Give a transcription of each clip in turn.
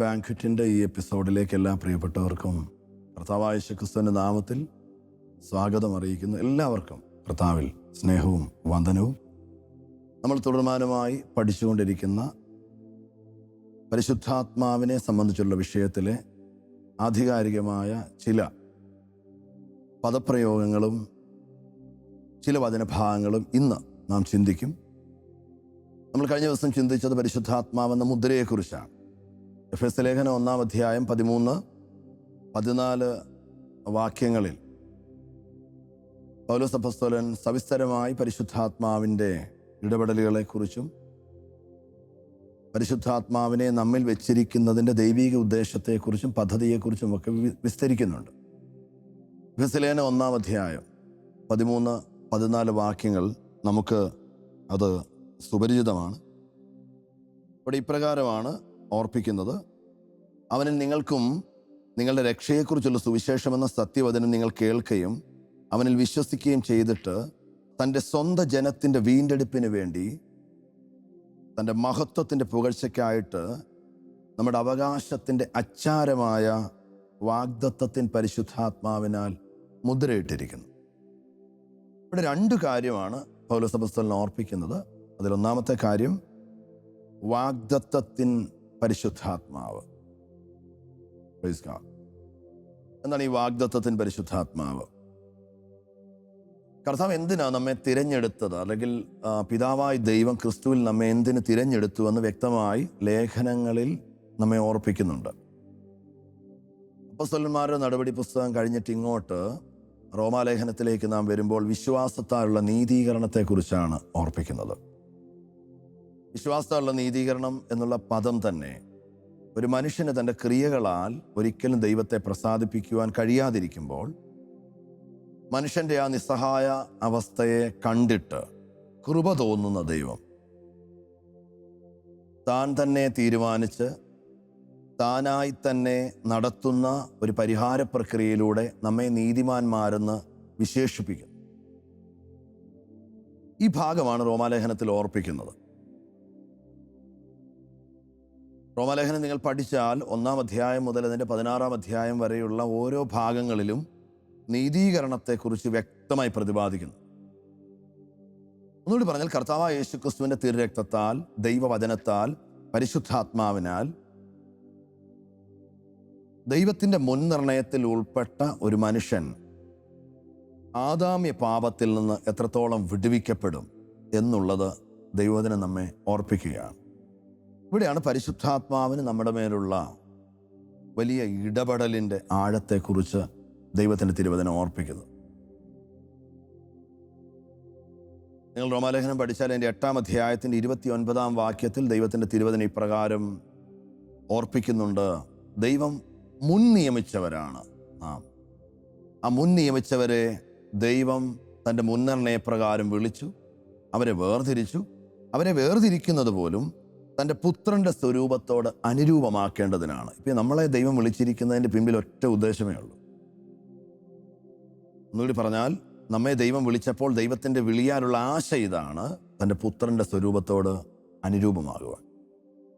ബാങ്ക്വറ്റിൻ്റെ ഈ എപ്പിസോഡിലേക്ക് എല്ലാ പ്രിയപ്പെട്ടവർക്കും കർത്താവായ യേശുക്രിസ്തുവിൻ്റെ നാമത്തിൽ സ്വാഗതം അറിയിക്കുന്നു. എല്ലാവർക്കും കർത്താവിൽ സ്നേഹവും വന്ദനവും. നമ്മൾ തുടർമാനമായി പഠിച്ചുകൊണ്ടിരിക്കുന്ന പരിശുദ്ധാത്മാവിനെ സംബന്ധിച്ചുള്ള വിഷയത്തിലെ ആധികാരികമായ ചില പദപ്രയോഗങ്ങളും ചില വചനഭാഗങ്ങളും ഇന്ന് നാം ചിന്തിക്കും. നമ്മൾ കഴിഞ്ഞ ദിവസം ചിന്തിച്ചത് പരിശുദ്ധാത്മാവെന്ന മുദ്രയെക്കുറിച്ചാണ്. എഫെസ്യ ലേഖനം 1-ാം അധ്യായം 13-14 വാക്യങ്ങളിൽ പൗലോസ് അപ്പോസ്തലൻ സവിസ്തരമായി പരിശുദ്ധാത്മാവിൻ്റെ ഇടപെടലുകളെക്കുറിച്ചും പരിശുദ്ധാത്മാവിനെ നമ്മിൽ വെച്ചിരിക്കുന്നതിൻ്റെ ദൈവിക ഉദ്ദേശത്തെക്കുറിച്ചും പദ്ധതിയെക്കുറിച്ചും ഒക്കെ വിസ്തരിക്കുന്നുണ്ട്. എഫെസ്യ ലേഖനം 1-ാം അധ്യായം 13-14 വാക്യങ്ങൾ നമുക്ക് അത് സുപരിചിതമാണ്. ഇവിടെ ഇപ്രകാരമാണ് ഓർപ്പിക്കുന്നത്: അവനിൽ നിങ്ങൾക്കും നിങ്ങളുടെ രക്ഷയെക്കുറിച്ചുള്ള സുവിശേഷമെന്ന സത്യവചനം നിങ്ങൾ കേൾക്കുകയും അവനിൽ വിശ്വസിക്കുകയും ചെയ്തിട്ട് തൻ്റെ സ്വന്തം ജനത്തിൻ്റെ വീണ്ടെടുപ്പിന് വേണ്ടി തൻ്റെ മഹത്വത്തിൻ്റെ പുകഴ്ചയ്ക്കായിട്ട് നമ്മുടെ അവകാശത്തിൻ്റെ അച്ചാരമായ വാഗ്ദത്തത്തിൻ പരിശുദ്ധാത്മാവിനാൽ മുദ്രയിട്ടിരിക്കുന്നു. ഇവിടെ 2 കാര്യമാണ് പൗലോസ് അപ്പോസ്തലൻ ഓർപ്പിക്കുന്നത്. അതിലൊന്നാമത്തെ കാര്യം വാഗ്ദത്തത്തിൻ പരിശുദ്ധാത്മാവ്. എന്താണ് ഈ വാഗ്ദത്തത്തിൻ പരിശുദ്ധാത്മാവ്? കർത്താവ് എന്തിനാ നമ്മെ തിരഞ്ഞെടുത്തത്, അല്ലെങ്കിൽ പിതാവായ ദൈവം ക്രിസ്തുവിൽ നമ്മെ എന്തിന് തിരഞ്ഞെടുത്തു എന്ന് വ്യക്തമായി ലേഖനങ്ങളിൽ നമ്മെ ഓർപ്പിക്കുന്നുണ്ട്. അപ്പോസ്തലന്മാരുടെ നടപടി പുസ്തകം കഴിഞ്ഞിട്ട് ഇങ്ങോട്ട് റോമാലേഖനത്തിലേക്ക് നാം വരുമ്പോൾ വിശ്വാസത്താലുള്ള നീതീകരണത്തെക്കുറിച്ചാണ് ഓർപ്പിക്കുന്നത്. വിശ്വാസത്താലുള്ള നീതീകരണം എന്നുള്ള പദം തന്നെ ഒരു മനുഷ്യന് തൻ്റെ ക്രിയകളാൽ ഒരിക്കലും ദൈവത്തെ പ്രസാദിപ്പിക്കുവാൻ കഴിയാതിരിക്കുമ്പോൾ മനുഷ്യൻ്റെ ആ നിസ്സഹായ അവസ്ഥയെ കണ്ടിട്ട് കൃപ തോന്നുന്ന ദൈവം താൻ തന്നെ തീരുമാനിച്ച് താനായി തന്നെ നടത്തുന്ന ഒരു പരിഹാര പ്രക്രിയയിലൂടെ നമ്മെ നീതിമാന്മാരെന്ന് വിശേഷിപ്പിക്കുന്നു. ഈ ഭാഗമാണ് റോമാലേഖനത്തിൽ ഓർപ്പിക്കുന്നത്. റോമാലേഖനം നിങ്ങൾ പഠിച്ചാൽ 1-ാം അധ്യായം മുതൽ അതിൻ്റെ 16-ാം അധ്യായം വരെയുള്ള ഓരോ ഭാഗങ്ങളിലും നീതീകരണത്തെക്കുറിച്ച് വ്യക്തമായി പ്രതിപാദിക്കുന്നു. ഒന്നുകൂടി പറഞ്ഞാൽ, കർത്താവായ യേശുക്രിസ്തുവിൻ്റെ തിരുരക്തത്താൽ, ദൈവവചനത്താൽ, പരിശുദ്ധാത്മാവിനാൽ ദൈവത്തിൻ്റെ മുൻനിർണയത്തിൽ ഉൾപ്പെട്ട ഒരു മനുഷ്യൻ ആദാമ്യ പാപത്തിൽ നിന്ന് എത്രത്തോളം വിടുവിക്കപ്പെടും എന്നുള്ളത് ദൈവവചനം നമ്മെ ഓർപ്പിക്കുകയാണ്. ഇവിടെയാണ് പരിശുദ്ധാത്മാവിന് നമ്മുടെ മേലുള്ള വലിയ ഇടപെടലിൻ്റെ ആഴത്തെക്കുറിച്ച് ദൈവത്തിൻ്റെ തിരുവചനം ഓർപ്പിക്കുന്നത്. നിങ്ങൾ റോമാലേഖനം പഠിച്ചാൽ അതിൻ്റെ 8-ാം അധ്യായത്തിൻ്റെ 29-ാം വാക്യത്തിൽ ദൈവത്തിൻ്റെ തിരുവചനം ഇപ്രകാരം ഓർപ്പിക്കുന്നുണ്ട്: ദൈവം മുൻ നിയമിച്ചവരാണ് നാം. ആ മുൻ നിയമിച്ചവരെ ദൈവം തൻ്റെ മുൻനിർണയപ്രകാരം വിളിച്ചു, അവരെ വേർതിരിച്ചു. അവരെ വേർതിരിക്കുന്നത് പോലും തൻ്റെ പുത്രൻ്റെ സ്വരൂപത്തോട് അനുരൂപമാക്കേണ്ടതിനാണ്. ഇപ്പം നമ്മളെ ദൈവം വിളിച്ചിരിക്കുന്നതിൻ്റെ പിമ്പിൽ ഒറ്റ ഉദ്ദേശമേ ഉള്ളൂ. ഒന്നുകൂടി പറഞ്ഞാൽ, നമ്മെ ദൈവം വിളിച്ചപ്പോൾ ദൈവത്തിൻ്റെ വിളിയാലുള്ള ആശ ഇതാണ്: തൻ്റെ പുത്രൻ്റെ സ്വരൂപത്തോട് അനുരൂപമാകുവാൻ.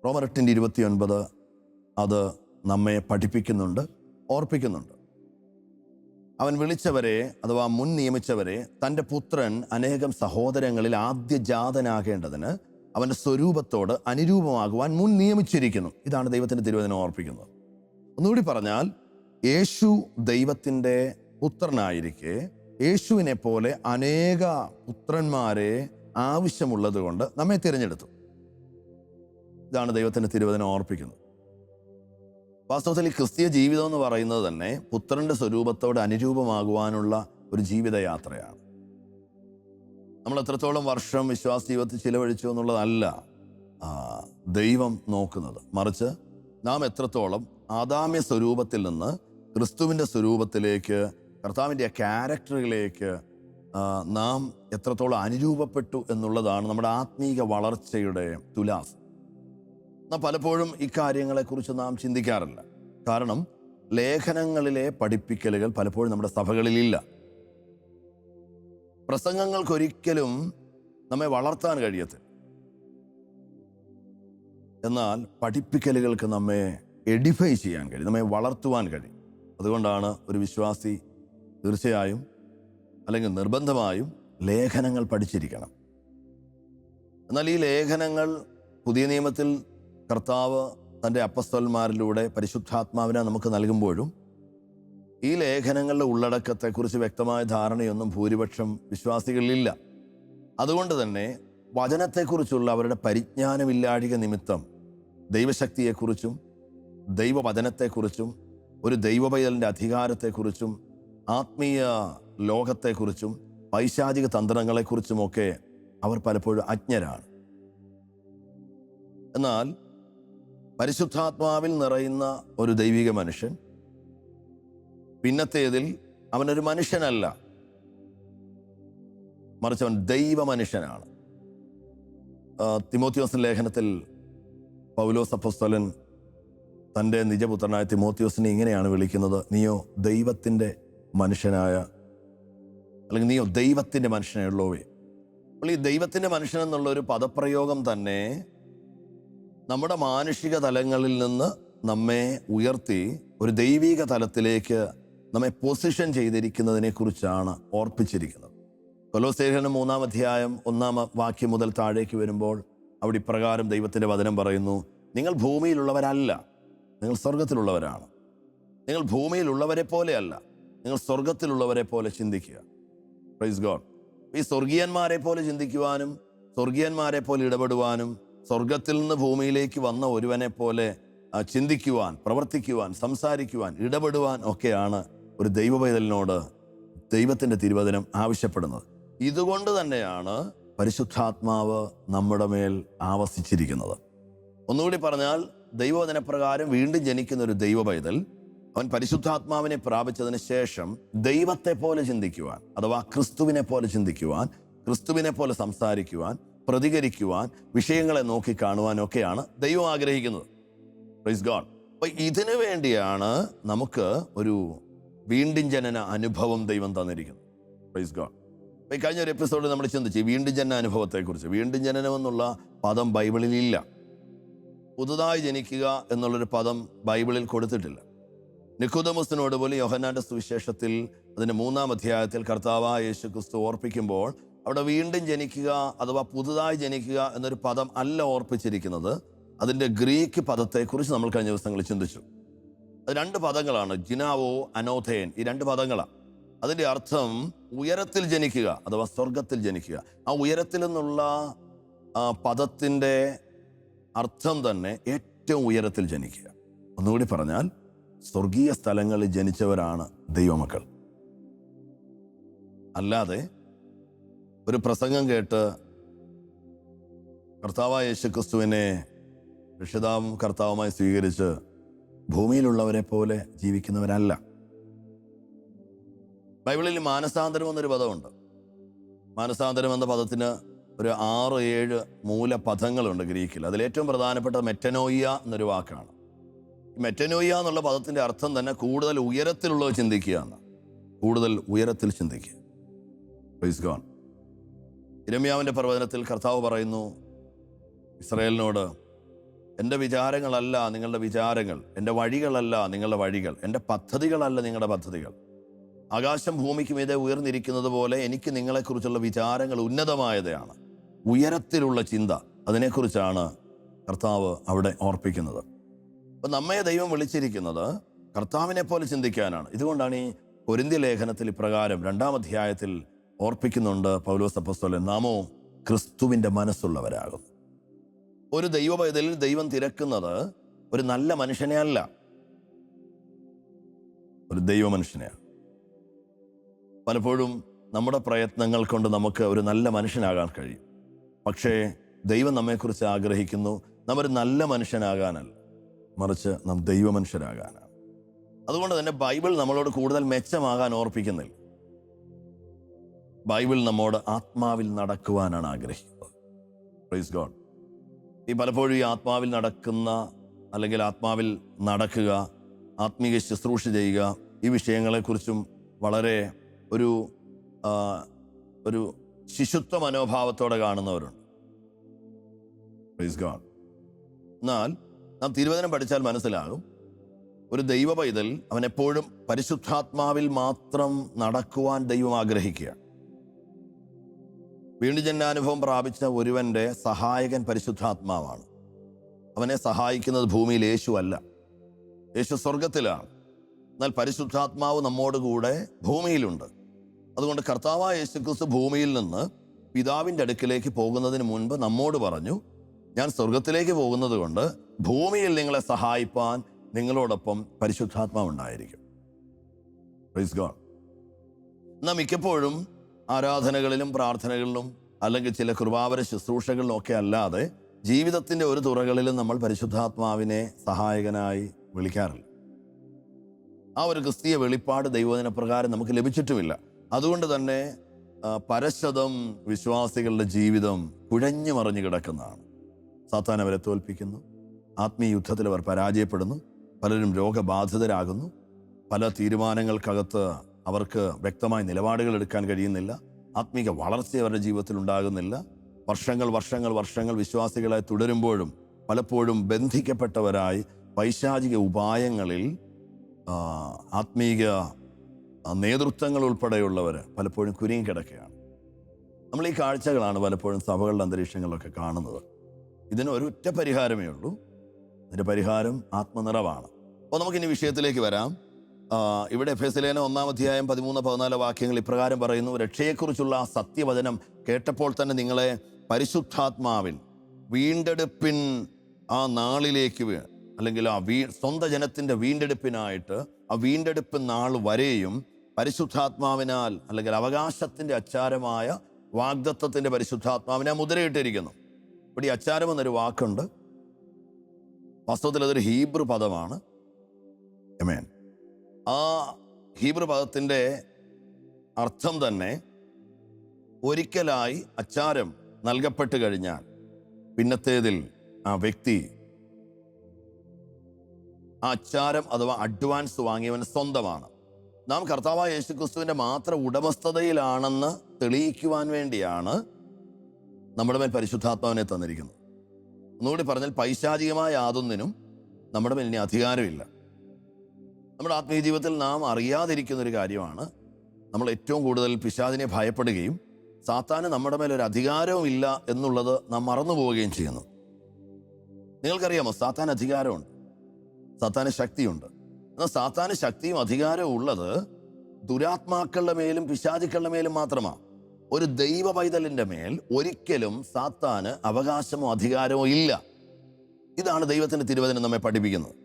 റോമർ 8:29 അത് നമ്മെ പഠിപ്പിക്കുന്നുണ്ട്, ഓർപ്പിക്കുന്നുണ്ട്. അവൻ വിളിച്ചവരെ, അഥവാ മുൻ നിയമിച്ചവരെ, തൻ്റെ പുത്രൻ അനേകം സഹോദരങ്ങളിൽ ആദ്യജാതനാകേണ്ടതിന് അവൻ്റെ സ്വരൂപത്തോട് അനുരൂപമാകുവാൻ മുൻ നിയമിച്ചിരിക്കുന്നു. ഇതാണ് ദൈവത്തിൻ്റെ തിരുവചനം ഓർപ്പിക്കുന്നത്. ഒന്നുകൂടി പറഞ്ഞാൽ, യേശു ദൈവത്തിൻ്റെ പുത്രനായിരിക്കെ യേശുവിനെ പോലെ അനേക പുത്രന്മാരെ ആവശ്യമുള്ളത് കൊണ്ട് നമ്മെ തിരഞ്ഞെടുത്തു. ഇതാണ് ദൈവത്തിൻ്റെ തിരുവചനം ഓർപ്പിക്കുന്നത്. വാസ്തവത്തിൽ ഈ ക്രിസ്തീയ ജീവിതം എന്ന് പറയുന്നത് തന്നെ പുത്രൻ്റെ സ്വരൂപത്തോട് അനുരൂപമാകുവാനുള്ള ഒരു ജീവിതയാത്രയാണ്. നമ്മൾ എത്രത്തോളം വർഷം വിശ്വാസ ജീവിതത്തിൽ ചിലവഴിച്ചു എന്നുള്ളതല്ല ദൈവം നോക്കുന്നത്. മറിച്ച് നാം എത്രത്തോളം ആദാമ്യ സ്വരൂപത്തിൽ നിന്ന് ക്രിസ്തുവിൻ്റെ സ്വരൂപത്തിലേക്ക്, കർത്താവിൻ്റെ ക്യാരക്ടറിലേക്ക് നാം എത്രത്തോളം അനുരൂപപ്പെട്ടു എന്നുള്ളതാണ് നമ്മുടെ ആത്മീക വളർച്ചയുടെ തുലാസ്. നാം പലപ്പോഴും ഇക്കാര്യങ്ങളെക്കുറിച്ച് നാം ചിന്തിക്കാറില്ല. കാരണം ലേഖനങ്ങളിലെ പഠിപ്പിക്കലുകൾ പലപ്പോഴും നമ്മുടെ സഭകളിലില്ല. പ്രസംഗങ്ങൾക്കൊരിക്കലും നമ്മെ വളർത്താൻ കഴിയത്തില്ല. എന്നാൽ പഠിപ്പിക്കലുകൾക്ക് നമ്മെ എഡിഫൈ ചെയ്യാൻ കഴിയും, നമ്മെ വളർത്തുവാൻ കഴിയും. അതുകൊണ്ടാണ് ഒരു വിശ്വാസി തീർച്ചയായും അല്ലെങ്കിൽ നിർബന്ധമായും ലേഖനങ്ങൾ പഠിച്ചിരിക്കണം. എന്നാൽ ഈ ലേഖനങ്ങൾ പുതിയ നിയമത്തിൽ കർത്താവ് തൻ്റെ അപ്പസ്തലന്മാരിലൂടെ പരിശുദ്ധാത്മാവിനെ നമുക്ക് നൽകുമ്പോഴും ഈ ലേഖനങ്ങളുടെ ഉള്ളടക്കത്തെക്കുറിച്ച് വ്യക്തമായ ധാരണയൊന്നും ഭൂരിപക്ഷം വിശ്വാസികളിലില്ല. അതുകൊണ്ട് തന്നെ വചനത്തെക്കുറിച്ചുള്ള അവരുടെ പരിജ്ഞാനമില്ലാഴിക നിമിത്തം ദൈവശക്തിയെക്കുറിച്ചും ദൈവവചനത്തെക്കുറിച്ചും ഒരു ദൈവപൈതലിൻ്റെ അധികാരത്തെക്കുറിച്ചും ആത്മീയ ലോകത്തെക്കുറിച്ചും പൈശാചിക തന്ത്രങ്ങളെക്കുറിച്ചുമൊക്കെ അവർ പലപ്പോഴും അജ്ഞരാണ്. എന്നാൽ പരിശുദ്ധാത്മാവിൽ നിറയുന്ന ഒരു ദൈവിക മനുഷ്യൻ പിന്നത്തേതിൽ അവനൊരു മനുഷ്യനല്ല, മറിച്ച് അവൻ ദൈവ മനുഷ്യനാണ്. തിമോത്തിയോസ് ലേഖനത്തിൽ പൗലോസ് അപ്പോസ്തലൻ തൻ്റെ നിജപുത്രനായ തിമോത്തിയോസിനെ ഇങ്ങനെയാണ് വിളിക്കുന്നത്: നീയോ ദൈവത്തിൻ്റെ മനുഷ്യനായ, അല്ലെങ്കിൽ നീയോ ദൈവത്തിൻ്റെ മനുഷ്യനുള്ളവേ. അപ്പോൾ ഈ ദൈവത്തിൻ്റെ മനുഷ്യൻ എന്നുള്ള ഒരു പദപ്രയോഗം തന്നെ നമ്മുടെ മാനുഷിക തലങ്ങളിൽ നിന്ന് നമ്മെ ഉയർത്തി ഒരു ദൈവിക തലത്തിലേക്ക് നമ്മെ പൊസിഷൻ ചെയ്തിരിക്കുന്നതിനെ കുറിച്ചാണ് ഓർപ്പിച്ചിരിക്കുന്നത്. കൊലോസ്യലേഖനം 3-ാം അധ്യായം 1-ാം വാക്യം മുതൽ താഴേക്ക് വരുമ്പോൾ അവിടെ ഇപ്രകാരം ദൈവത്തിൻ്റെ വചനം പറയുന്നു: നിങ്ങൾ ഭൂമിയിലുള്ളവരല്ല, നിങ്ങൾ സ്വർഗത്തിലുള്ളവരാണ്. നിങ്ങൾ ഭൂമിയിലുള്ളവരെ പോലെയല്ല, നിങ്ങൾ സ്വർഗത്തിലുള്ളവരെ പോലെ ചിന്തിക്കുക. Praise God. ഈ സ്വർഗീയന്മാരെ പോലെ ചിന്തിക്കുവാനും സ്വർഗീയന്മാരെ പോലെ ഇടപെടുവാനും സ്വർഗത്തിൽ നിന്ന് ഭൂമിയിലേക്ക് വന്ന ഒരുവനെ പോലെ ചിന്തിക്കുവാൻ, പ്രവർത്തിക്കുവാൻ, സംസാരിക്കുവാൻ, ഇടപെടുവാൻ ഒക്കെയാണ് ഒരു ദൈവപൈതലിനോട് ദൈവത്തിൻ്റെ തിരുവചനം ആവശ്യപ്പെടുന്നത്. ഇതുകൊണ്ട് തന്നെയാണ് പരിശുദ്ധാത്മാവ് നമ്മുടെ മേൽ ആവസിച്ചിരിക്കുന്നത്. ഒന്നുകൂടി പറഞ്ഞാൽ, ദൈവവചനപ്രകാരം വീണ്ടും ജനിക്കുന്ന ഒരു ദൈവപൈതൽ അവൻ പരിശുദ്ധാത്മാവിനെ പ്രാപിച്ചതിന് ശേഷം ദൈവത്തെ പോലെ ചിന്തിക്കുവാൻ, അഥവാ ക്രിസ്തുവിനെ പോലെ ചിന്തിക്കുവാൻ, ക്രിസ്തുവിനെ പോലെ സംസാരിക്കുവാൻ, പ്രതികരിക്കുവാൻ, വിഷയങ്ങളെ നോക്കി കാണുവാനൊക്കെയാണ് ദൈവം ആഗ്രഹിക്കുന്നത്. Praise God. അപ്പോൾ ഇതിനു വേണ്ടിയാണ് നമുക്ക് ഒരു വീണ്ടും ജനന അനുഭവം ദൈവം തന്നിരിക്കുന്നത്. Praise God. അപ്പോൾ കഴിഞ്ഞ ഒരു എപ്പിസോഡിൽ നമ്മൾ ചിന്തിച്ചു വീണ്ടും ജനന അനുഭവത്തെക്കുറിച്ച്. വീണ്ടും ജനനം എന്നുള്ള പദം ബൈബിളിലില്ല. പുതുതായി ജനിക്കുക എന്നുള്ളൊരു പദം ബൈബിളിൽ കൊടുത്തിട്ടില്ല. നിക്കോദെമോസിനോട് പോലും യോഹന്നാന്റെ സുവിശേഷത്തിൽ അതിൻ്റെ 3-ാം അധ്യായത്തിൽ കർത്താവായ യേശു ക്രിസ്തു ഓർപ്പിക്കുമ്പോൾ അവിടെ വീണ്ടും ജനിക്കുക അഥവാ പുതുതായി ജനിക്കുക എന്നൊരു പദം അല്ല ഓർപ്പിച്ചിരിക്കുന്നത്. അതിൻ്റെ ഗ്രീക്ക് പദത്തെക്കുറിച്ച് നമ്മൾ കഴിഞ്ഞ ദിവസങ്ങളിൽ ചിന്തിച്ചു. അത് 2 പദങ്ങളാണ്, ജിനാവോ, അനോഥേൻ. ഈ 2 പദങ്ങളാണ്. അതിൻ്റെ അർത്ഥം ഉയരത്തിൽ ജനിക്കുക അഥവാ സ്വർഗത്തിൽ ജനിക്കുക. ആ ഉയരത്തിൽ നിന്നുള്ള പദത്തിൻ്റെ അർത്ഥം തന്നെ ഏറ്റവും ഉയരത്തിൽ ജനിക്കുക. ഒന്നുകൂടി പറഞ്ഞാൽ, സ്വർഗീയ സ്ഥലങ്ങളിൽ ജനിച്ചവരാണ് ദൈവമക്കൾ. അല്ലാതെ ഒരു പ്രസംഗം കേട്ട് കർത്താവായ യേശു ക്രിസ്തുവിനെ രക്ഷിതാവും കർത്താവുമായി സ്വീകരിച്ച് ഭൂമിയിലുള്ളവരെ പോലെ ജീവിക്കുന്നവരല്ല. ബൈബിളിൽ മാനസാന്തരം എന്നൊരു പദമുണ്ട്. മാനസാന്തരം എന്ന പദത്തിന് ഒരു 6-7 മൂലപദങ്ങളുണ്ട് ഗ്രീക്കിൽ. അതിലേറ്റവും പ്രധാനപ്പെട്ട മെറ്റനോയിയ എന്നൊരു വാക്കാണ്. മെറ്റനോയിയ എന്നുള്ള പദത്തിൻ്റെ അർത്ഥം തന്നെ കൂടുതൽ ഉയരത്തിലുള്ളത് ചിന്തിക്കുക എന്ന്. കൂടുതൽ ഉയരത്തിൽ ചിന്തിക്കുക. Praise God. യിരെമ്യാവിൻ്റെ പ്രവചനത്തിൽ കർത്താവ് പറയുന്നു ഇസ്രായേലിനോട്: എൻ്റെ വിചാരങ്ങളല്ല നിങ്ങളുടെ വിചാരങ്ങൾ, എൻ്റെ വഴികളല്ല നിങ്ങളുടെ വഴികൾ, എൻ്റെ പദ്ധതികളല്ല നിങ്ങളുടെ പദ്ധതികൾ. ആകാശം ഭൂമിക്ക് മീതെ ഉയർന്നിരിക്കുന്നത് പോലെ എനിക്ക് നിങ്ങളെക്കുറിച്ചുള്ള വിചാരങ്ങൾ ഉന്നതമായതാണ്. ഉയരത്തിലുള്ള ചിന്ത, അതിനെക്കുറിച്ചാണ് കർത്താവ് അവിടെ ഓർപ്പിക്കുന്നത്. അപ്പം നമ്മെ ദൈവം വിളിച്ചിരിക്കുന്നത് കർത്താവിനെ പോലെ ചിന്തിക്കാനാണ്. ഇതുകൊണ്ടാണ് ഈ കൊരിന്ത്യ ലേഖനത്തിൽ ഇപ്രകാരം 2-ാം അധ്യായത്തിൽ ഓർപ്പിക്കുന്നുണ്ട് പൗലോസ് അപ്പോസ്തലൻ: നാമോ ക്രിസ്തുവിൻ്റെ മനസ്സുള്ളവരാകും. ഒരു ദൈവപൈതലിൽ ദൈവം തിരക്കുന്നത് ഒരു നല്ല മനുഷ്യനെ അല്ല, ഒരു ദൈവ മനുഷ്യനെയാണ്. പലപ്പോഴും നമ്മുടെ പ്രയത്നങ്ങൾ കൊണ്ട് നമുക്ക് ഒരു നല്ല മനുഷ്യനാകാൻ കഴിയും. പക്ഷേ ദൈവം നമ്മെക്കുറിച്ച് ആഗ്രഹിക്കുന്നു നാം ഒരു നല്ല മനുഷ്യനാകാനല്ല, മറിച്ച് നാം ദൈവ മനുഷ്യരാകാനാണ്. അതുകൊണ്ട് തന്നെ ബൈബിൾ നമ്മളോട് കൂടുതൽ മെച്ചമാകാൻ ഓർപ്പിക്കുന്നില്ല. ബൈബിൾ നമ്മോട് ആത്മാവിൽ നടക്കുവാനാണ് ആഗ്രഹിക്കുന്നത്. Praise God. ഈ പലപ്പോഴും ഈ ആത്മാവിൽ നടക്കുന്ന, അല്ലെങ്കിൽ ആത്മാവിൽ നടക്കുക, ആത്മീയ ശുശ്രൂഷ ചെയ്യുക, ഈ വിഷയങ്ങളെക്കുറിച്ചും വളരെ ഒരു ശിശുത്വ മനോഭാവത്തോടെ കാണുന്നവരുണ്ട്. Praise God. എന്നാൽ നാം തിരുവചനം പഠിച്ചാൽ മനസ്സിലാകും ഒരു ദൈവ പൈതൽ അവൻ എപ്പോഴും പരിശുദ്ധാത്മാവിൽ മാത്രം നടക്കുവാൻ ദൈവം ആഗ്രഹിക്കുക. വീണ്ടും ജന്മാനുഭവം പ്രാപിച്ച ഒരുവന്റെ സഹായകൻ പരിശുദ്ധാത്മാവാണ്. അവനെ സഹായിക്കുന്നത് ഭൂമിയിൽ യേശു അല്ല, യേശു സ്വർഗത്തിലാണ്. എന്നാൽ പരിശുദ്ധാത്മാവ് നമ്മോടുകൂടെ ഭൂമിയിലുണ്ട്. അതുകൊണ്ട് കർത്താവായ യേശുക്രിസ്തു ഭൂമിയിൽ നിന്ന് പിതാവിൻ്റെ അടുക്കിലേക്ക് പോകുന്നതിന് മുൻപ് നമ്മോട് പറഞ്ഞു, ഞാൻ സ്വർഗത്തിലേക്ക് പോകുന്നത് കൊണ്ട് ഭൂമിയിൽ നിങ്ങളെ സഹായിപ്പാൻ നിങ്ങളോടൊപ്പം പരിശുദ്ധാത്മാവുണ്ടായിരിക്കും. Praise God. എന്നാൽ മിക്കപ്പോഴും ആരാധനകളിലും പ്രാർത്ഥനകളിലും അല്ലെങ്കിൽ ചില കൃപാവര ശുശ്രൂഷകളിലും ഒക്കെ അല്ലാതെ ജീവിതത്തിൻ്റെ ഒരു തുറകളിലും നമ്മൾ പരിശുദ്ധാത്മാവിനെ സഹായകനായി വിളിക്കാറില്ല. ആ ഒരു ക്രിസ്തീയ വെളിപ്പാട് ദൈവവചന പ്രകാരം നമുക്ക് ലഭിച്ചിട്ടുമില്ല. അതുകൊണ്ട് തന്നെ പരശതം വിശ്വാസികളുടെ ജീവിതം കുഴഞ്ഞു മറിഞ്ഞു കിടക്കുന്നതാണ്. സാത്താൻ അവരെ തോൽപ്പിക്കുന്നു, ആത്മീയ യുദ്ധത്തിൽ അവർ പരാജയപ്പെടുന്നു, പലരും രോഗബാധിതരാകുന്നു, പല തീരുമാനങ്ങൾക്കകത്ത് അവർക്ക് വ്യക്തമായ നിലപാടുകൾ എടുക്കാൻ കഴിയുന്നില്ല, ആത്മീക വളർച്ച അവരുടെ ജീവിതത്തിൽ ഉണ്ടാകുന്നില്ല. വർഷങ്ങൾ വിശ്വാസികളായി തുടരുമ്പോഴും പലപ്പോഴും ബന്ധിക്കപ്പെട്ടവരായി പൈശാചിക ഉപായങ്ങളിൽ ആത്മീക നേതൃത്വങ്ങൾ ഉൾപ്പെടെയുള്ളവർ പലപ്പോഴും കുരുങ്ങി കിടക്കുകയാണ്. നമ്മൾ ഈ കാഴ്ചകളാണ് പലപ്പോഴും സഭകളുടെ അന്തരീക്ഷങ്ങളിലൊക്കെ കാണുന്നത്. ഇതിന് ഒരൊറ്റ പരിഹാരമേ ഉള്ളൂ. ഇതിൻ്റെ പരിഹാരം ആത്മനിറവാണ്. അപ്പോൾ നമുക്കിനി വിഷയത്തിലേക്ക് വരാം. ഇവിടെ എഫെസ്യലേഖനം 1-ാം അധ്യായം 13-14 വാക്യങ്ങൾ ഇപ്രകാരം പറയുന്നു: രക്ഷയെക്കുറിച്ചുള്ള ആ സത്യവചനം കേട്ടപ്പോൾ തന്നെ നിങ്ങളെ പരിശുദ്ധാത്മാവിൽ വീണ്ടെടുപ്പിൻ ആ നാളിലേക്ക്, അല്ലെങ്കിൽ ആ സ്വന്തം ജനത്തിൻ്റെ വീണ്ടെടുപ്പിനായിട്ട് ആ വീണ്ടെടുപ്പ് നാൾ വരെയും പരിശുദ്ധാത്മാവിനാൽ, അല്ലെങ്കിൽ അവകാശത്തിൻ്റെ അച്ചാരമായ വാഗ്ദത്തത്തിൻ്റെ പരിശുദ്ധാത്മാവിനെ മുദ്രയിട്ടിരിക്കുന്നു. ഇവിടെ ഈ അച്ചാരം എന്നൊരു വാക്കുണ്ട്. വാസ്തവത്തിൽ അതൊരു ഹീബ്രു പദമാണ്. ആമേൻ. ആ ഹീബ്രു പദത്തിൻ്റെ അർത്ഥം തന്നെ ഒരിക്കലായി അച്ചാരം നൽകപ്പെട്ട് കഴിഞ്ഞാൽ പിന്നത്തേതിൽ ആ വ്യക്തി ആ അച്ചാരം അഥവാ അഡ്വാൻസ് വാങ്ങിയവൻ സ്വന്തമാണ്. നാം കർത്താവായ യേശുക്രിസ്തുവിൻ്റെ മാത്രം ഉടമസ്ഥതയിലാണെന്ന് തെളിയിക്കുവാൻ വേണ്ടിയാണ് നമ്മുടെ മേൽ പരിശുദ്ധാത്മാവിനെ തന്നിരിക്കുന്നത്. ഒന്നുകൂടി പറഞ്ഞാൽ, പൈശാചികമായ യാതൊന്നിനും നമ്മുടെ മേൽ ഇനി അധികാരമില്ല. നമ്മുടെ ആത്മീയ ജീവിതത്തിൽ നാം അറിയാതിരിക്കുന്നൊരു കാര്യമാണ്, നമ്മൾ ഏറ്റവും കൂടുതൽ പിശാചിനെ ഭയപ്പെടുകയും സാത്താന് നമ്മുടെ മേലൊരു അധികാരവും ഇല്ല എന്നുള്ളത് നാം മറന്നു പോവുകയും ചെയ്യുന്നു. നിങ്ങൾക്കറിയാമോ, സാത്താൻ അധികാരമുണ്ട്, സാത്താന് ശക്തിയുണ്ട്. എന്നാൽ സാത്താന് ശക്തിയും അധികാരവും ഉള്ളത് ദുരാത്മാക്കളുടെ മേലും പിശാചുക്കളുടെ മേലും മാത്രമാണ്. ഒരു ദൈവ പൈതലിൻ്റെ മേൽ ഒരിക്കലും സാത്താന് അവകാശമോ അധികാരമോ ഇല്ല. ഇതാണ് ദൈവത്തിൻ്റെ തിരുവചനം നമ്മെ പഠിപ്പിക്കുന്നത്.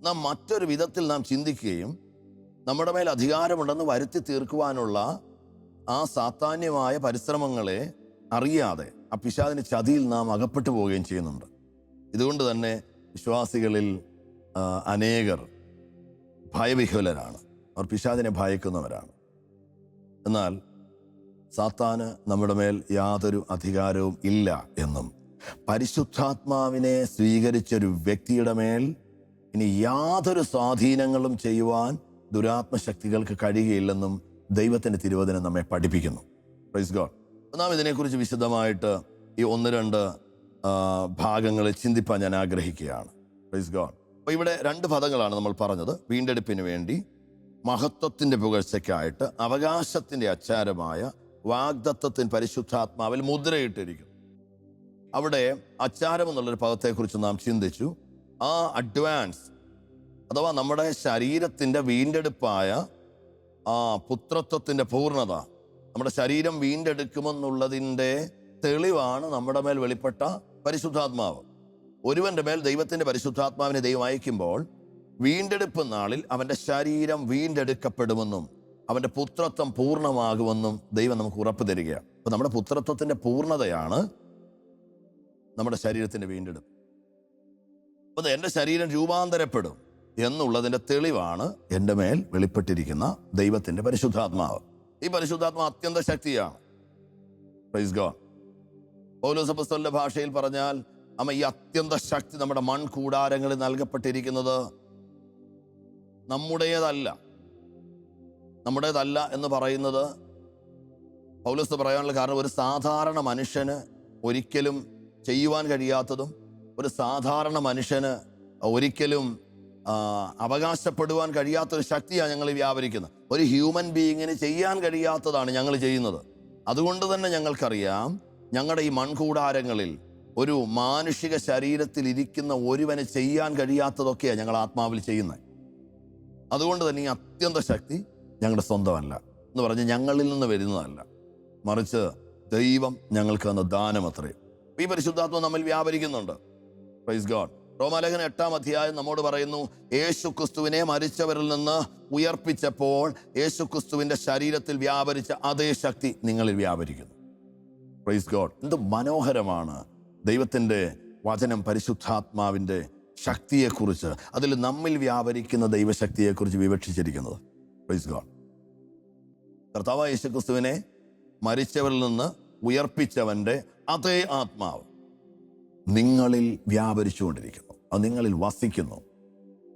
നാം മറ്റൊരു വിധത്തിൽ നാം ചിന്തിക്കുകയും നമ്മുടെ മേൽ അധികാരമുണ്ടെന്ന് വരുത്തി തീർക്കുവാനുള്ള ആ സാത്താന്യമായ പരിശ്രമങ്ങളെ അറിയാതെ ആ പിശാചിന്റെ ചതിയിൽ നാം അകപ്പെട്ടു പോവുകയും ചെയ്യുന്നുണ്ട്. ഇതുകൊണ്ട് തന്നെ വിശ്വാസികളിൽ അനേകർ ഭയവിഹ്വലരാണ്, അവർ പിശാചിനെ ഭയക്കുന്നവരാണ്. എന്നാൽ സാത്താന് നമ്മുടെ മേൽ യാതൊരു അധികാരവും ഇല്ല എന്നും പരിശുദ്ധാത്മാവിനെ സ്വീകരിച്ചൊരു വ്യക്തിയുടെ മേൽ ഇനി യാതൊരു സ്വാധീനങ്ങളും ചെയ്യുവാൻ ദുരാത്മശക്തികൾക്ക് കഴിയുകയില്ലെന്നും ദൈവത്തിൻ്റെ തിരുവചനം നമ്മെ പഠിപ്പിക്കുന്നു. Praise God. നാം ഇതിനെക്കുറിച്ച് വിശദമായിട്ട് ഈ 1-2 ഭാഗങ്ങളിൽ ചിന്തിപ്പാൻ ഞാൻ ആഗ്രഹിക്കുകയാണ്. Praise God. അപ്പോൾ ഇവിടെ 2 പദങ്ങളാണ് നമ്മൾ പറഞ്ഞത്. വീണ്ടെടുപ്പിന് വേണ്ടി, മഹത്വത്തിൻ്റെ പുകഴ്ചയ്ക്കായിട്ട് അവകാശത്തിൻ്റെ അച്ചാരമായ വാഗ്ദത്തത്തിന് പരിശുദ്ധാത്മാവിൽ മുദ്രയിട്ടിരിക്കുന്നു. അവിടെ അച്ചാരം എന്നുള്ളൊരു പദത്തെക്കുറിച്ച് നാം ചിന്തിച്ചു. ആ അഡ്വാൻസ് അഥവാ നമ്മുടെ ശരീരത്തിൻ്റെ വീണ്ടെടുപ്പായ ആ പുത്രത്വത്തിൻ്റെ പൂർണ്ണത, നമ്മുടെ ശരീരം വീണ്ടെടുക്കുമെന്നുള്ളതിൻ്റെ തെളിവാണ് നമ്മുടെ മേൽ വെളിപ്പെട്ട പരിശുദ്ധാത്മാവ്. ഒരുവന്റെ മേൽ ദൈവത്തിൻ്റെ പരിശുദ്ധാത്മാവിനെ ദൈവം അയക്കുമ്പോൾ വീണ്ടെടുപ്പ് നാളിൽ അവൻ്റെ ശരീരം വീണ്ടെടുക്കപ്പെടുമെന്നും അവൻ്റെ പുത്രത്വം പൂർണ്ണമാകുമെന്നും ദൈവം നമുക്ക് ഉറപ്പ് തരികയാണ്. അപ്പോൾ നമ്മുടെ പുത്രത്വത്തിൻ്റെ പൂർണ്ണതയാണ് നമ്മുടെ ശരീരത്തിൻ്റെ വീണ്ടെടുപ്പ്. അപ്പോൾ എൻ്റെ ശരീരം രൂപാന്തരപ്പെടും എന്നുള്ളതിൻ്റെ തെളിവാണ് എൻ്റെ മേൽ വെളിപ്പെട്ടിരിക്കുന്ന ദൈവത്തിൻ്റെ പരിശുദ്ധാത്മാവ്. ഈ പരിശുദ്ധാത്മാവ് അത്യന്ത ശക്തിയാണ്. Praise God. പൗലോസ് അപ്പോസ്തലന്റെ ഭാഷയിൽ പറഞ്ഞാൽ, ഈ അത്യന്ത ശക്തി നമ്മുടെ മൺകൂടാരങ്ങളിൽ നൽകപ്പെട്ടിരിക്കുന്നത് നമ്മുടേതല്ല എന്ന് പറയുന്നത് പൗലോസ് പറയാനുള്ള കാരണം, ഒരു സാധാരണ മനുഷ്യന് ഒരിക്കലും ചെയ്യുവാൻ കഴിയാത്തതും ഒരു സാധാരണ മനുഷ്യന് ഒരിക്കലും അവകാശപ്പെടുവാൻ കഴിയാത്തൊരു ശക്തിയാണ് ഞങ്ങൾ വ്യാപരിക്കുന്നത്. ഒരു ഹ്യൂമൻ ബീയിങ്ങിന് ചെയ്യാൻ കഴിയാത്തതാണ് ഞങ്ങൾ ചെയ്യുന്നത്. അതുകൊണ്ട് തന്നെ ഞങ്ങൾക്കറിയാം, ഞങ്ങളുടെ ഈ മൺകൂടാരങ്ങളിൽ ഒരു മാനുഷിക ശരീരത്തിൽ ഇരിക്കുന്ന ഒരുവന് ചെയ്യാൻ കഴിയാത്തതൊക്കെയാണ് ഞങ്ങൾ ആത്മാവിൽ ചെയ്യുന്നത്. അതുകൊണ്ട് തന്നെ ഈ അത്യന്ത ശക്തി ഞങ്ങളുടെ സ്വന്തമല്ല എന്ന് പറഞ്ഞ് ഞങ്ങളിൽ നിന്ന് വരുന്നതല്ല, മറിച്ച് ദൈവം ഞങ്ങൾക്ക് തന്ന ദാനമത്രേ. ഈ പരിശുദ്ധാത്മ നമ്മിൽ വ്യാപരിക്കുന്നുണ്ട്. Praise God. റോമാലേഖനം 8-ാം അധ്യായം നമ്മോട് പറയുന്നു, യേശു ക്രിസ്തുവിനെ മരിച്ചവരിൽ നിന്ന് ഉയർപ്പിച്ചപ്പോൾ യേശു ക്രിസ്തുവിന്റെ ശരീരത്തിൽ വ്യാപരിച്ച അതേ ശക്തി നിങ്ങളിൽ വ്യാപരിക്കുന്നു. Praise God. എന്ത് മനോഹരമാണ് ദൈവത്തിൻ്റെ വചനം പരിശുദ്ധാത്മാവിൻ്റെ ശക്തിയെക്കുറിച്ച്, അതിൽ നമ്മിൽ വ്യാപരിക്കുന്ന ദൈവശക്തിയെക്കുറിച്ച് വിവക്ഷിച്ചിരിക്കുന്നത്. Praise God. കർത്താവായ യേശു ക്രിസ്തുവിനെ മരിച്ചവരിൽ നിന്ന് ഉയർപ്പിച്ചവൻ്റെ അതേ ആത്മാവ് നിങ്ങളിൽ വ്യാപരിച്ചുകൊണ്ടിരിക്കുന്നു, അത് നിങ്ങളിൽ വസിക്കുന്നു.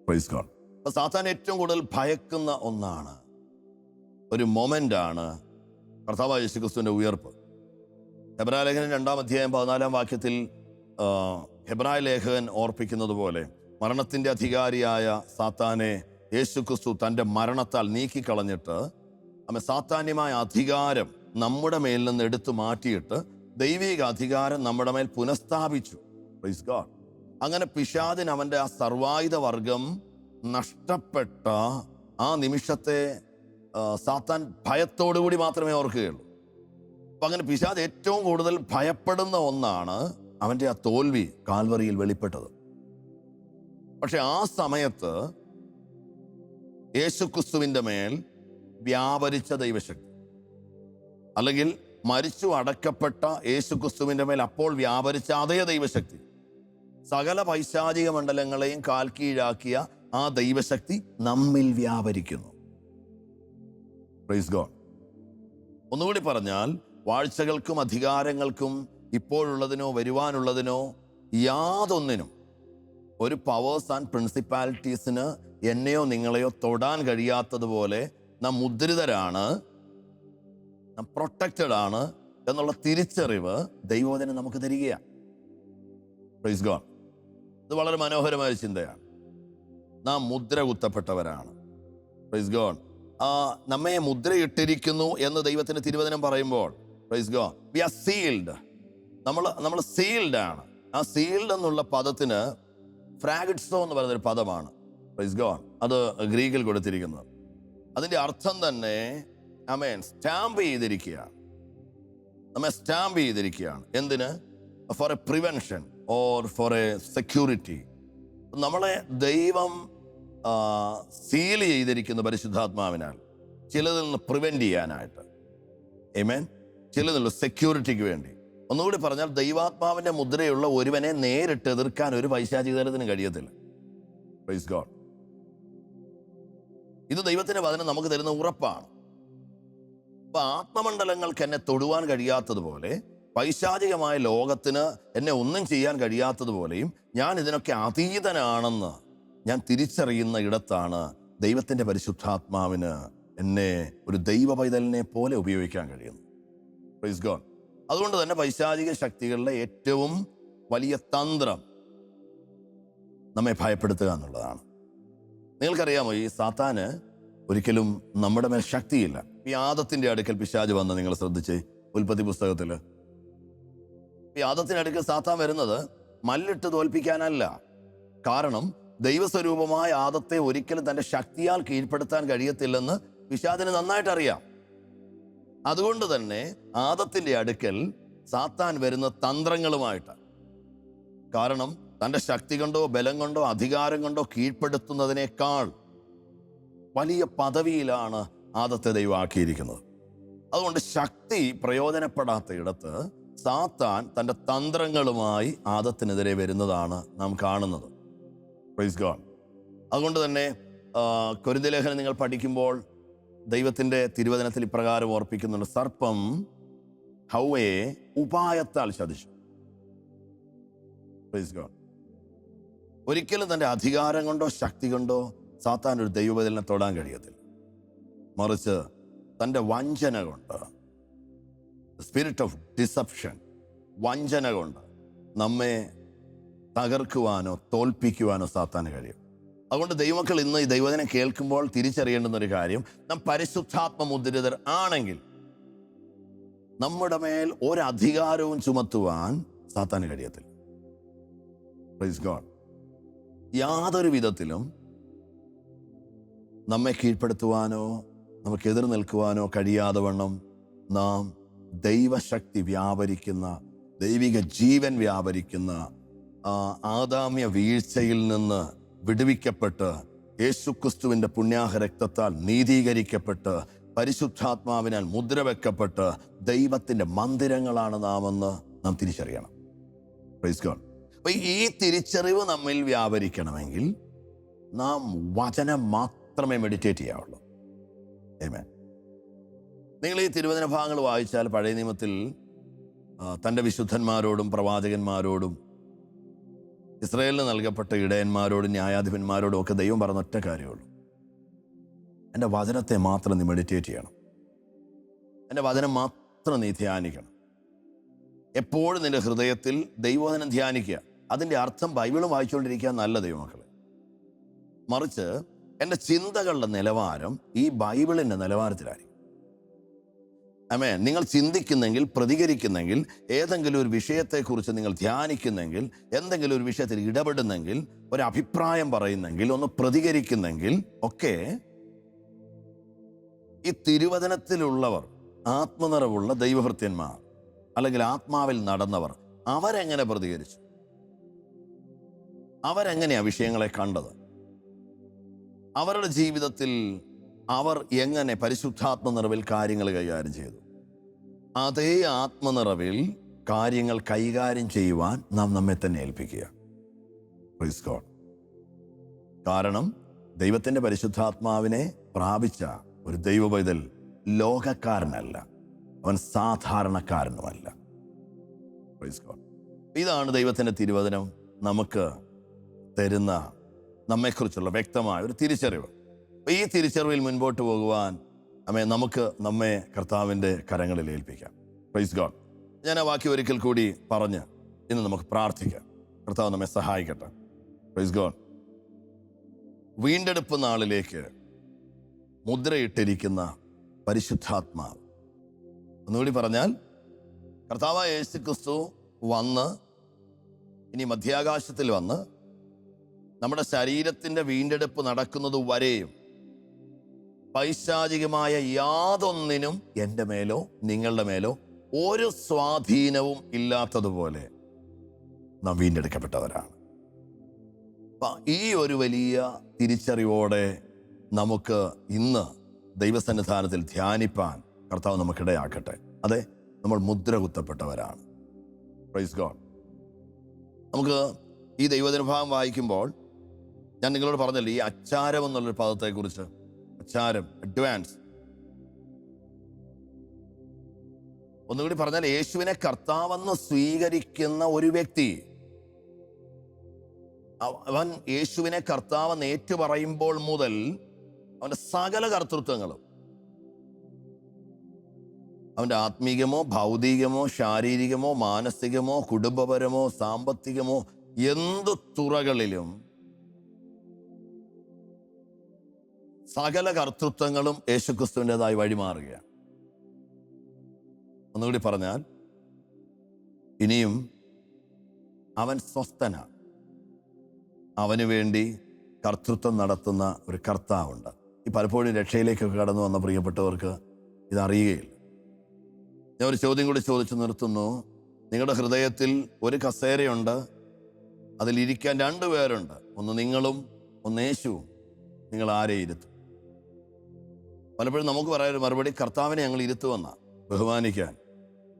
Praise God. അപ്പോൾ സാത്താൻ ഏറ്റവും കൂടുതൽ ഭയക്കുന്ന ഒന്നാണ്, ഒരു മൊമെൻ്റാണ് കർത്താവായ യേശു ക്രിസ്തുവിൻ്റെ ഉയർപ്പ്. ഹെബ്രായ ലേഖനം 2-ാം അധ്യായം 14-ാം വാക്യത്തിൽ ഹെബ്രായ ലേഖകൻ ഓർപ്പിക്കുന്നത് പോലെ, മരണത്തിൻ്റെ അധികാരിയായ സാത്താനെ യേശു ക്രിസ്തു തൻ്റെ മരണത്താൽ നീക്കിക്കളഞ്ഞിട്ട് സാത്താന്യമായ അധികാരം നമ്മുടെ മേൽ നിന്ന് എടുത്തു മാറ്റിയിട്ട് ദൈവിക അധികാരം നമ്മുടെ മേൽ പുനഃസ്ഥാപിച്ചു. Praise God. അങ്ങനെ പിശാചിന് അവൻ്റെ ആ സർവായുധ വർഗം നഷ്ടപ്പെട്ട ആ നിമിഷത്തെ സാത്താൻ ഭയത്തോടുകൂടി മാത്രമേ ഓർക്കുകയുള്ളൂ. അപ്പം അങ്ങനെ പിശാച് ഏറ്റവും കൂടുതൽ ഭയപ്പെടുന്ന ഒന്നാണ് അവൻ്റെ ആ തോൽവി കാൽവറിയിൽ വെളിപ്പെട്ടത്. പക്ഷെ ആ സമയത്ത് യേശുക്രിസ്തുവിൻ്റെ മേൽ വ്യാപരിച്ച ദൈവശക്തി, അല്ലെങ്കിൽ മരിച്ചു അടക്കപ്പെട്ട യേശുക്രിസ്തുവിൻ്റെ മേൽ അപ്പോൾ വ്യാപരിച്ച അതേ ദൈവശക്തി, സകല പൈശാചിക മണ്ഡലങ്ങളെയും കാൽക്കീഴാക്കിയ ആ ദൈവശക്തി നമ്മിൽ വ്യാപരിക്കുന്നു. Praise God. ഒന്നുകൂടി പറഞ്ഞാൽ, വാഴ്ചകൾക്കും അധികാരങ്ങൾക്കും ഇപ്പോഴുള്ളതിനോ വരുവാനുള്ളതിനോ യാതൊന്നിനും ഒരു പവേഴ്സ് ആൻഡ് പ്രിൻസിപ്പാലിറ്റീസിന് എന്നെയോ നിങ്ങളെയോ തൊടാൻ കഴിയാത്തതുപോലെ നാം മുദ്രിതരാണ്, നാം പ്രൊട്ടക്റ്റഡ് ആണ് എന്നുള്ള തിരിച്ചറിവ് ദൈവവചനം നമുക്ക് തരികയാണ്. Praise God. ഇത് വളരെ മനോഹരമായ ചിന്തയാണ്. നാം മുദ്ര കുത്തപ്പെട്ടവരാണ്. Praise God. നമ്മെ മുദ്രയിട്ടിരിക്കുന്നു എന്ന് ദൈവത്തിന്റെ തിരുവചനം പറയുമ്പോൾ, praise God, we are sealed. നമ്മൾ സീൽഡ് ആണ്. ആ സീൽഡ് എന്നുള്ള പദത്തിന് ഫ്രാഗിറ്റ്സോ എന്ന് പറയുന്നൊരു പദമാണ്. Praise God. അത് ഗ്രീക്കിൽ കൊടുത്തിരിക്കുന്നത്. അതിൻ്റെ അർത്ഥം തന്നെ സ്റ്റാമ്പ് ചെയ്തിരിക്കുകയാണ്. നമ്മെ സ്റ്റാമ്പ് ചെയ്തിരിക്കുകയാണ്. എന്തിന്? For a prevention or for a security. നമ്മളെ ദൈവം സീൽ ചെയ്തിരിക്കുന്ന പരിശുദ്ധാത്മാവിനാൽ ചിലതിൽ നിന്ന് പ്രിവെന്റ് ചെയ്യാനായിട്ട്, ആമേൻ, ചിലതിൽ നിന്ന് സെക്യൂരിറ്റിക്ക് വേണ്ടി. ഒന്നുകൂടി പറഞ്ഞാൽ, ദൈവാത്മാവിന്റെ മുദ്രയുള്ള ഒരുവനെ നേരിട്ട് എതിർക്കാൻ ഒരു പൈശാചികതരത്തിന് കഴിയത്തില്ല. Praise God. ഇത് ദൈവത്തിന്റെ വചനം നമുക്ക് തരുന്ന ഉറപ്പാണ്. അപ്പൊ ആത്മമണ്ഡലങ്ങൾക്ക് എന്നെ തൊടുവാൻ കഴിയാത്തതുപോലെ, പൈശാചികമായ ലോകത്തിന് എന്നെ ഒന്നും ചെയ്യാൻ കഴിയാത്തതുപോലെയും ഞാൻ ഇതിനൊക്കെ അതീതനാണെന്ന് ഞാൻ തിരിച്ചറിയുന്ന ഇടത്താണ് ദൈവത്തിന്റെ പരിശുദ്ധാത്മാവിന് എന്നെ ഒരു ദൈവ പൈതലിനെ പോലെ ഉപയോഗിക്കാൻ കഴിയുന്നു. Praise God. അതുകൊണ്ട് തന്നെ പൈശാചിക ശക്തികളുടെ ഏറ്റവും വലിയ തന്ത്രം നമ്മെ ഭയപ്പെടുത്തുക എന്നുള്ളതാണ്. നിങ്ങൾക്കറിയാമോ, ഈ സാത്താന് ഒരിക്കലും നമ്മുടെ മേൽ ശക്തിയില്ല. ഈ ആദത്തിന്റെ അടുക്കൽ പിശാച് വന്ന് നിങ്ങൾ ശ്രദ്ധിച്ചേ, ഉൽപ്പത്തി പുസ്തകത്തിൽ ഈ ആദത്തിന്റെ അടുക്കൽ സാത്താൻ വരുന്നത് മല്ലിട്ട് തോൽപ്പിക്കാനല്ല. കാരണം ദൈവസ്വരൂപമായ ആദത്തെ ഒരിക്കലും തന്റെ ശക്തിയാൽ കീഴ്പ്പെടുത്താൻ കഴിയത്തില്ലെന്ന് പിശാചിന് നന്നായിട്ട് അറിയാം. അതുകൊണ്ട് തന്നെ ആദത്തിന്റെ അടുക്കൽ സാത്താൻ വരുന്ന തന്ത്രങ്ങളുമായിട്ട്, കാരണം തൻ്റെ ശക്തി കൊണ്ടോ ബലം കൊണ്ടോ അധികാരം കൊണ്ടോ കീഴ്പ്പെടുത്തുന്നതിനേക്കാൾ വലിയ പദവിയിലാണ് ആദത്തെ ദൈവം ആക്കിയിരിക്കുന്നത്. അതുകൊണ്ട് ശക്തി പ്രയോജനപ്പെടാത്ത ഇടത്ത് സാത്താൻ തൻ്റെ തന്ത്രങ്ങളുമായി ആദത്തിനെതിരെ വരുന്നതാണ് നാം കാണുന്നത്. Praise God. അതുകൊണ്ട് തന്നെ കൊരിന്ത്യലേഖനം നിങ്ങൾ പഠിക്കുമ്പോൾ ദൈവത്തിൻ്റെ തിരുവചനത്തിൽ ഇപ്രകാരം ഓർപ്പിക്കുന്നുണ്ട്, സർപ്പം ഹൗവയെ ഉപായത്താൽ ചതിച്ചു. Praise God. ഒരിക്കലും തൻ്റെ അധികാരം കൊണ്ടോ ശക്തി കൊണ്ടോ സാത്താൻ ഒരു ദൈവവചനം തൊടാൻ കഴിയത്തില്ല. മറിച്ച് തൻ്റെ വഞ്ചന കൊണ്ട്, സ്പിരിറ്റ് ഓഫ് ഡിസപ്ഷൻ, വഞ്ചന കൊണ്ട് നമ്മെ തകർക്കുവാനോ തോൽപ്പിക്കുവാനോ സാത്താന് കഴിയും. അതുകൊണ്ട് ദൈവമക്കൾ ഇന്ന് ഈ ദൈവവചനം കേൾക്കുമ്പോൾ തിരിച്ചറിയേണ്ടുന്ന ഒരു കാര്യം, നാം പരിശുദ്ധാത്മ മുദ്രിതർ ആണെങ്കിൽ നമ്മുടെ മേൽ ഒരധികാരവും ചുമത്തുവാൻ സാത്താന് കഴിയത്തില്ല. Praise God. യാതൊരു വിധത്തിലും നമ്മെ കീഴ്പ്പെടുത്തുവാനോ നമുക്ക് എതിർ നിൽക്കുവാനോ കഴിയാതെ വണ്ണം നാം ദൈവശക്തി വ്യാപരിക്കുന്ന, ദൈവിക ജീവൻ വ്യാപരിക്കുന്ന ആദാമ്യ വീഴ്ചയിൽ നിന്ന് വിടുവിക്കപ്പെട്ട് യേശുക്രിസ്തുവിൻ്റെ പുണ്യാഹ രക്തത്താൽ നീതീകരിക്കപ്പെട്ട് പരിശുദ്ധാത്മാവിനാൽ മുദ്ര വെക്കപ്പെട്ട് ദൈവത്തിൻ്റെ മന്ദിരങ്ങളാണ് നാമെന്ന് നാം തിരിച്ചറിയണം. Praise God. അപ്പൊ ഈ തിരിച്ചറിവ് നമ്മിൽ വ്യാപരിക്കണമെങ്കിൽ നാം വചനം മാത്രമേ മെഡിറ്റേറ്റ് ചെയ്യാവുള്ളൂ. ആമേൻ. നിങ്ങൾ ഈ തിരുവചന ഭാഗങ്ങൾ വായിച്ചാൽ പഴയ നിയമത്തിൽ തൻ്റെ വിശുദ്ധന്മാരോടും പ്രവാചകന്മാരോടും ഇസ്രായേലിന് നൽകപ്പെട്ട ഇടയന്മാരോടും ന്യായാധിപന്മാരോടും ഒക്കെ ദൈവം പറഞ്ഞ ഒറ്റ കാര്യമുള്ളൂ: എൻ്റെ വചനത്തെ മാത്രം നീ മെഡിറ്റേറ്റ് ചെയ്യണം, എൻ്റെ വചനം മാത്രം നീ ധ്യാനിക്കണം. എപ്പോഴും നിൻ്റെ ഹൃദയത്തിൽ ദൈവവചനം ധ്യാനിക്കുക. അതിൻ്റെ അർത്ഥം ബൈബിളും വായിച്ചുകൊണ്ടിരിക്കുക നല്ല ദൈവമക്കളെ, മറിച്ച് എൻ്റെ ചിന്തകളുടെ നിലവാരം ഈ ബൈബിളിൻ്റെ നിലവാരത്തിലായിരിക്കും. ആമേൻ. നിങ്ങൾ ചിന്തിക്കുന്നെങ്കിൽ, പ്രതികരിക്കുന്നെങ്കിൽ, ഏതെങ്കിലും ഒരു വിഷയത്തെക്കുറിച്ച് നിങ്ങൾ ധ്യാനിക്കുന്നെങ്കിൽ, എന്തെങ്കിലും ഒരു വിഷയത്തിൽ ഇടപെടുന്നെങ്കിൽ, ഒരു അഭിപ്രായം പറയുന്നെങ്കിൽ, ഒന്ന് പ്രതികരിക്കുന്നെങ്കിൽ ഒക്കെ ഈ തിരുവചനത്തിലുള്ളവർ, ആത്മനിറവുള്ള ദൈവഭൃത്യന്മാർ അല്ലെങ്കിൽ ആത്മാവിൽ നടന്നവർ, അവരെങ്ങനെ പ്രതികരിച്ചു, അവരെങ്ങനെയാ വിഷയങ്ങളെ കണ്ടത്, അവരുടെ ജീവിതത്തിൽ അവർ എങ്ങനെ പരിശുദ്ധാത്മ നിറവിൽ കാര്യങ്ങൾ കൈകാര്യം ചെയ്തു, അതേ ആത്മനിറവിൽ കാര്യങ്ങൾ കൈകാര്യം ചെയ്യുവാൻ നാം നമ്മെ തന്നെ ഏൽപ്പിക്കുക. Praise God. കാരണം ദൈവത്തിൻ്റെ പരിശുദ്ധാത്മാവിനെ പ്രാപിച്ച ഒരു ദൈവ പൈതൽ ലോകക്കാരനല്ല, അവൻ സാധാരണക്കാരനുമല്ല. Praise God. ഇതാണ് ദൈവത്തിൻ്റെ തിരുവചനം നമുക്ക് തരുന്ന നമ്മെക്കുറിച്ചുള്ള വ്യക്തമായ ഒരു തിരിച്ചറിവ്. ഈ തിരിച്ചറിവിൽ മുൻപോട്ട് പോകുവാൻ നമുക്ക് നമ്മെ കർത്താവിൻ്റെ കരങ്ങളിൽ ഏൽപ്പിക്കാം. Praise God. ഞാൻ ആ വാക്യം ഒരിക്കൽ കൂടി പറഞ്ഞ് ഇന്ന് നമുക്ക് പ്രാർത്ഥിക്കാം. കർത്താവ് നമ്മെ സഹായിക്കട്ടെ. Praise God. വീണ്ടെടുപ്പ് നാളിലേക്ക് മുദ്രയിട്ടിരിക്കുന്ന പരിശുദ്ധാത്മാവ്. ഒന്നുകൂടി പറഞ്ഞാൽ, കർത്താവായ യേശുക്രിസ്തു വന്ന് ഇനി മധ്യാകാശത്തിൽ വന്ന് നമ്മുടെ ശരീരത്തിൻ്റെ വീണ്ടെടുപ്പ് നടക്കുന്നത് വരെയും പൈശാചികമായ യാതൊന്നിനും എൻ്റെ മേലോ നിങ്ങളുടെ മേലോ ഒരു സ്വാധീനവും ഇല്ലാത്തതുപോലെ നാം വീണ്ടെടുക്കപ്പെട്ടവരാണ്. ഈ ഒരു വലിയ തിരിച്ചറിവോടെ നമുക്ക് ഇന്ന് ദൈവസന്നിധാനത്തിൽ ധ്യാനിപ്പാൻ കർത്താവ് നമുക്കിടയാക്കട്ടെ. അതെ, നമ്മൾ മുദ്ര കുത്തപ്പെട്ടവരാണ്. Praise God. നമുക്ക് ഈ ദൈവജനഭാഗം വായിക്കുമ്പോൾ ഞാൻ നിങ്ങളോട് പറഞ്ഞല്ലോ ഈ അച്ചാരം എന്നുള്ളൊരു പദത്തെക്കുറിച്ച്. അച്ചാരം, അഡ്വാൻസ്. ഒന്നുകൂടി പറഞ്ഞാൽ, യേശുവിനെ കർത്താവെന്ന് സ്വീകരിക്കുന്ന ഒരു വ്യക്തി, അവൻ യേശുവിനെ കർത്താവെന്ന് ഏറ്റുപറയുമ്പോൾ മുതൽ അവൻ്റെ സകല കർത്തൃത്വങ്ങളും, അവൻ്റെ ആത്മീകമോ ഭൗതികമോ ശാരീരികമോ മാനസികമോ കുടുംബപരമോ സാമ്പത്തികമോ എന്തു തുറകളിലും സകല കർത്തൃത്വങ്ങളും യേശുക്രിസ്തുവിൻ്റെതായി വഴിമാറുകയാണ്. ഒന്നുകൂടി പറഞ്ഞാൽ, ഇനിയും അവൻ സ്വസ്ഥനാണ്. അവന് വേണ്ടി കർത്തൃത്വം നടത്തുന്ന ഒരു കർത്താവുണ്ട്. ഈ പലപ്പോഴും രക്ഷയിലേക്കൊക്കെ കടന്നു വന്ന പ്രിയപ്പെട്ടവർക്ക് ഇതറിയുകയില്ല. ഞാൻ ഒരു ചോദ്യം കൂടി ചോദിച്ചു നിർത്തുന്നു. നിങ്ങളുടെ ഹൃദയത്തിൽ ഒരു കസേരയുണ്ട്, അതിലിരിക്കാൻ 2 പേരുണ്ട്. ഒന്ന് നിങ്ങളും ഒന്ന് യേശുവും. നിങ്ങൾ ആരെ ഇരുത്തും? പലപ്പോഴും നമുക്ക് പറയാനൊരു മറുപടി, കർത്താവിനെ ഞങ്ങൾ ഇരുത്തുവെന്ന ബഹുമാനിക്കാൻ.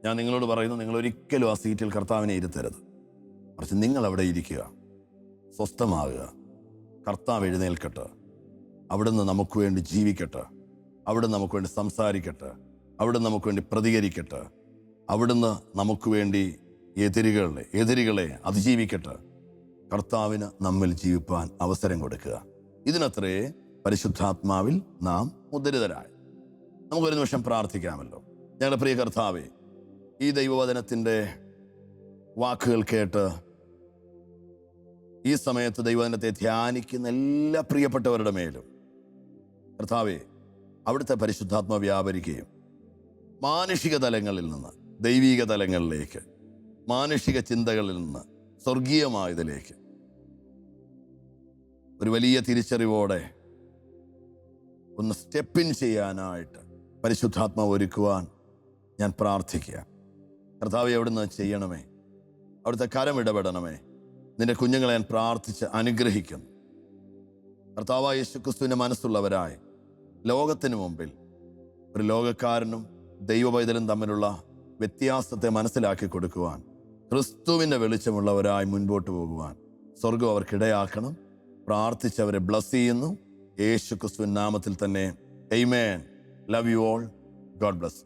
ഞാൻ നിങ്ങളോട് പറയുന്നു, നിങ്ങൾ ഒരിക്കലും ആ സീറ്റിൽ കർത്താവിനെ ഇരുത്തരുത്. മറിച്ച് നിങ്ങൾ അവിടെ ഇരിക്കുക, സ്വസ്ഥമാകുക. കർത്താവ് എഴുന്നേൽക്കട്ടെ, അവിടുന്ന് നമുക്ക് വേണ്ടി ജീവിക്കട്ടെ, അവിടുന്ന് നമുക്ക് വേണ്ടി സംസാരിക്കട്ടെ, അവിടുന്ന് നമുക്ക് വേണ്ടി പ്രതികരിക്കട്ടെ, അവിടുന്ന് നമുക്ക് വേണ്ടി എതിരികളെ അതിജീവിക്കട്ടെ. കർത്താവിന് നമ്മിൽ ജീവിപ്പാൻ അവസരം കൊടുക്കുക. ഇതിനത്രേ പരിശുദ്ധാത്മാവിൽ നാം മുദ്രിതരായി. നമുക്കൊരു നിമിഷം പ്രാർത്ഥിക്കാമല്ലോ. ഞങ്ങളുടെ പ്രിയ കർത്താവേ, ഈ ദൈവവചനത്തിൻ്റെ വാക്കുകൾ കേട്ട് ഈ സമയത്ത് ദൈവവചനത്തെ ധ്യാനിക്കുന്ന എല്ലാ പ്രിയപ്പെട്ടവരുടെ മേലും കർത്താവേ അവിടുത്തെ പരിശുദ്ധാത്മ വ്യാപരിക്കുകയും മാനുഷിക തലങ്ങളിൽ നിന്ന് ദൈവിക തലങ്ങളിലേക്ക്, മാനുഷിക ചിന്തകളിൽ നിന്ന് സ്വർഗീയമായതിലേക്ക് ഒരു വലിയ തിരിച്ചറിവോടെ ഒന്ന് സ്റ്റെപ്പിൻ ചെയ്യാനായിട്ട് പരിശുദ്ധാത്മാവ് ഒരുക്കുവാൻ ഞാൻ പ്രാർത്ഥിക്കുക. കർത്താവെ അവിടുന്ന് ചെയ്യണമേ, അവിടുത്തെ കരം ഇടപെടണമേ. നിന്റെ കുഞ്ഞുങ്ങളെ ഞാൻ പ്രാർത്ഥിച്ച് അനുഗ്രഹിക്കുന്നു. കർത്താവായ യേശുക്രിസ്തുവിൻ്റെ മനസ്സുള്ളവരായി ലോകത്തിന് മുമ്പിൽ ഒരു ലോകക്കാരനും ദൈവപൈതലും തമ്മിലുള്ള വ്യത്യാസത്തെ മനസ്സിലാക്കി കൊടുക്കുവാൻ, ക്രിസ്തുവിൻ്റെ വെളിച്ചമുള്ളവരായി മുൻപോട്ട് പോകുവാൻ സ്വർഗം അവർക്കിടയാക്കണം. പ്രാർത്ഥിച്ചവരെ ബ്ലസ് ചെയ്യുന്നു യേശുക്രിസ്തുവിൻ നാമത്തിൽ തന്നെ. ആമേൻ. Love you all. God bless.